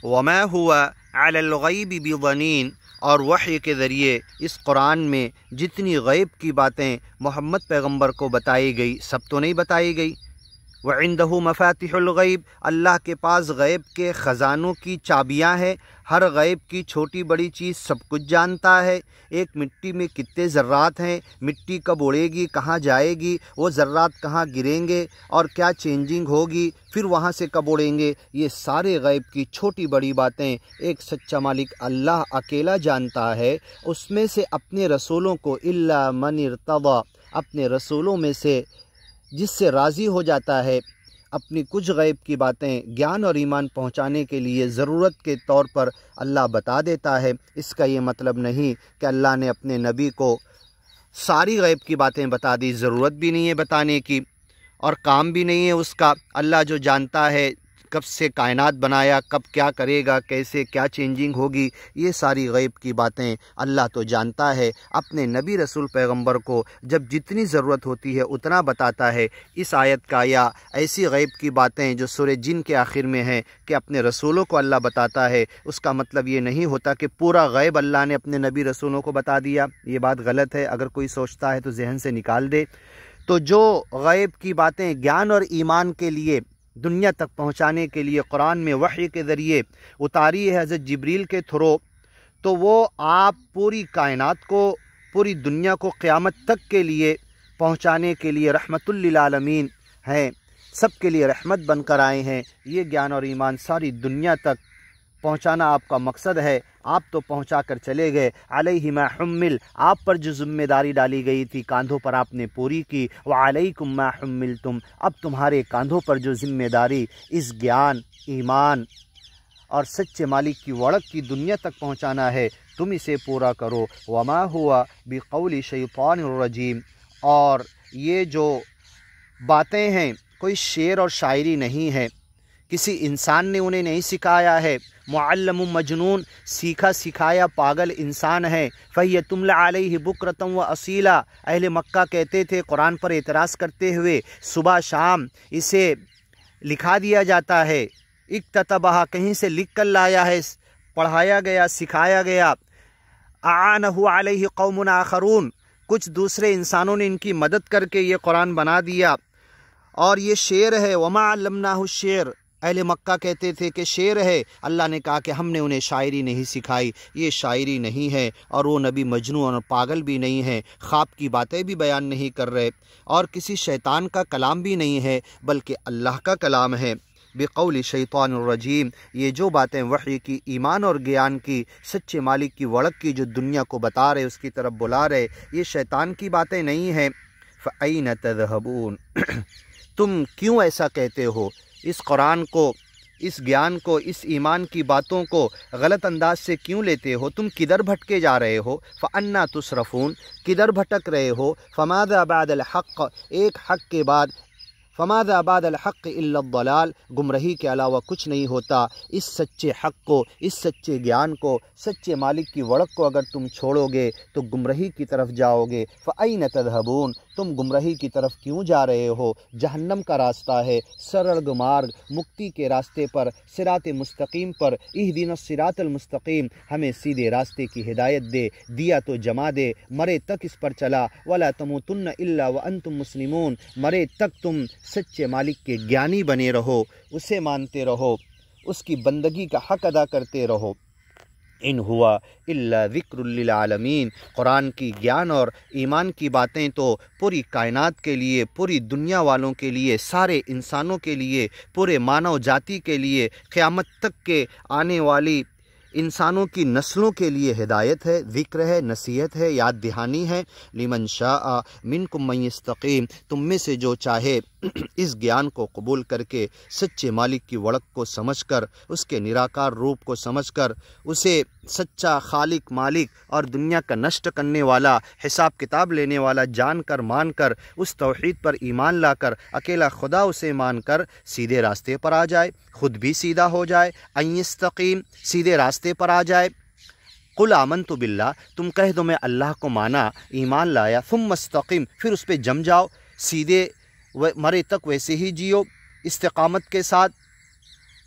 وما ہوا علی الغیب بضنین، اور وحی کے ذریعے اس قرآن میں جتنی غیب کی باتیں محمد پیغمبر کو بتائی گئی سب تو نہیں بتائی گئی۔ وعنده مفاتح الغیب، اللہ کے پاس غیب کے خزانوں کی چابیاں ہیں، ہر غیب کی چھوٹی بڑی چیز سب کچھ جانتا ہے۔ ایک مٹی میں کتنے ذرات ہیں، مٹی کب اڑے گی، کہاں جائے گی، وہ ذرات کہاں گریں گے اور کیا چینجنگ ہوگی، پھر وہاں سے کب اڑیں گے، یہ سارے غیب کی چھوٹی بڑی باتیں ایک سچا مالک اللہ اکیلا جانتا ہے۔ اس میں سے اپنے رسولوں کو الا من ارتضی، اپنے رسولوں میں سے جس سے راضی ہو جاتا ہے، اپنی کچھ غیب کی باتیں گیان اور ایمان پہنچانے کے لیے ضرورت کے طور پر اللہ بتا دیتا ہے۔ اس کا یہ مطلب نہیں کہ اللہ نے اپنے نبی کو ساری غیب کی باتیں بتا دی، ضرورت بھی نہیں ہے بتانے کی اور کام بھی نہیں ہے اس کا۔ اللہ جو جانتا ہے کب سے کائنات بنایا، کب کیا کرے گا، کیسے کیا چینجنگ ہوگی، یہ ساری غیب کی باتیں اللہ تو جانتا ہے۔ اپنے نبی رسول پیغمبر کو جب جتنی ضرورت ہوتی ہے اتنا بتاتا ہے۔ اس آیت کا یا ایسی غیب کی باتیں جو سورہ جن کے آخر میں ہیں کہ اپنے رسولوں کو اللہ بتاتا ہے، اس کا مطلب یہ نہیں ہوتا کہ پورا غیب اللہ نے اپنے نبی رسولوں کو بتا دیا۔ یہ بات غلط ہے، اگر کوئی سوچتا ہے تو ذہن سے نکال دے۔ تو جو غیب کی باتیں گیان اور ایمان کے لیے دنیا تک پہنچانے کے لیے قرآن میں وحی کے ذریعے اتاری ہے حضرت جبریل کے تھرو، تو وہ آپ پوری کائنات کو، پوری دنیا کو قیامت تک کے لیے پہنچانے کے لیے رحمت للعالمین ہیں، سب کے لیے رحمت بن کر آئے ہیں۔ یہ گیان اور ایمان ساری دنیا تک پہنچانا آپ کا مقصد ہے، آپ تو پہنچا کر چلے گئے۔ علیہ ما حمل، آپ پر جو ذمہ داری ڈالی گئی تھی کاندھوں پر آپ نے پوری کی۔ وعلیکم ما حملتم، اب تمہارے کاندھوں پر جو ذمہ داری اس گیان، ایمان اور سچے مالک کی وڑک کی دنیا تک پہنچانا ہے، تم اسے پورا کرو۔ وما ہوا بقول شیطان الرجیم، اور یہ جو باتیں ہیں کوئی شعر اور شاعری نہیں ہے، کسی انسان نے انہیں نہیں سکھایا ہے۔ معلم مجنون، سیکھا سکھایا پاگل انسان ہے۔ فَهِيَ تُمْلَى عَلَيْهِ بُكْرَةً وَأَصِيلًا، اہل مکہ کہتے تھے قرآن پر اعتراض کرتے ہوئے، صبح شام اسے لکھا دیا جاتا ہے، اکتتبہا، کہیں سے لکھ کر لایا ہے، پڑھایا گیا، سکھایا گیا۔ اعانہ علیہ قوم آخرون، کچھ دوسرے انسانوں نے ان کی مدد کر کے یہ قرآن بنا دیا، اور یہ شعر ہے۔ وما علمناہ الشعر، اہل مکہ کہتے تھے کہ شعر ہے، اللہ نے کہا کہ ہم نے انہیں شاعری نہیں سکھائی، یہ شاعری نہیں ہے، اور وہ نبی مجنون اور پاگل بھی نہیں ہے، خواب کی باتیں بھی بیان نہیں کر رہے، اور کسی شیطان کا کلام بھی نہیں ہے، بلکہ اللہ کا کلام ہے۔ بقول شیطان الرجیم، یہ جو باتیں وحی کی، ایمان اور گیان کی، سچے مالک کی وڑک کی جو دنیا کو بتا رہے، اس کی طرف بلا رہے، یہ شیطان کی باتیں نہیں ہیں۔ فَأَيْنَ تَذْهَبُونَ، تم کیوں ایسا کہتے ہو؟ اس قرآن کو، اس گیان کو، اس ایمان کی باتوں کو غلط انداز سے کیوں لیتے ہو؟ تم کدھر بھٹکے جا رہے ہو؟ فَأَنَّا تُصْرَفُونَ، کدھر بھٹک رہے ہو؟ فَمَاذَا بَعْدَ الْحَقِّ، ایک حق کے بعد، فَمَاذَا بَعْدَ الْحَقِّ إِلَّا الضَّلَالِ، گمراہی کے علاوہ کچھ نہیں ہوتا۔ اس سچے حق کو، اس سچے گیان کو، سچے مالک کی وڑک کو اگر تم چھوڑو گے تو گمراہی کی طرف جاؤ گے۔ فَأَيْنَ تَذْهَبُونَ، تم گمراہی کی طرف کیوں جا رہے ہو؟ جہنم کا راستہ ہے، سرل مارگ، مکتی کے راستے پر، صراط مستقیم پر۔ اہدنا الصراط المستقیم، ہمیں سیدھے راستے کی ہدایت دے، دیا تو جما دے، مرے تک اس پر چلا۔ ولا تموتن الا وانتم مسلمون، مرے تک تم سچے مالک کے گیانی بنے رہو، اسے مانتے رہو، اس کی بندگی کا حق ادا کرتے رہو۔ ان ہوا الا ذکر للعالمین، قرآن کی گیان اور ایمان کی باتیں تو پوری کائنات کے لیے، پوری دنیا والوں کے لیے، سارے انسانوں کے لیے، پورے مانو جاتی کے لیے، قیامت تک کے آنے والی انسانوں کی نسلوں کے لیے ہدایت ہے، ذکر ہے، نصیحت ہے، یاد دہانی ہے۔ لمن شاء منکم من یستقیم، تم میں سے جو چاہے اس گیان کو قبول کر کے سچے مالک کی وڑک کو سمجھ کر، اس کے نراکار روپ کو سمجھ کر، اسے سچا خالق مالک اور دنیا کا نشٹ کرنے والا، حساب کتاب لینے والا جان کر، مان کر، اس توحید پر ایمان لا کر، اکیلا خدا اسے مان کر سیدھے راستے پر آ جائے، خود بھی سیدھا ہو جائے۔ ان یستقیم، سیدھے راستے پر آ جائے۔ قل آمنت باللہ، تم کہہ دو میں اللہ کو مانا، ایمان لایا، ثم استقم، پھر اس پہ جم جاؤ، سیدھے مرے تک ویسے ہی جیو استقامت کے ساتھ۔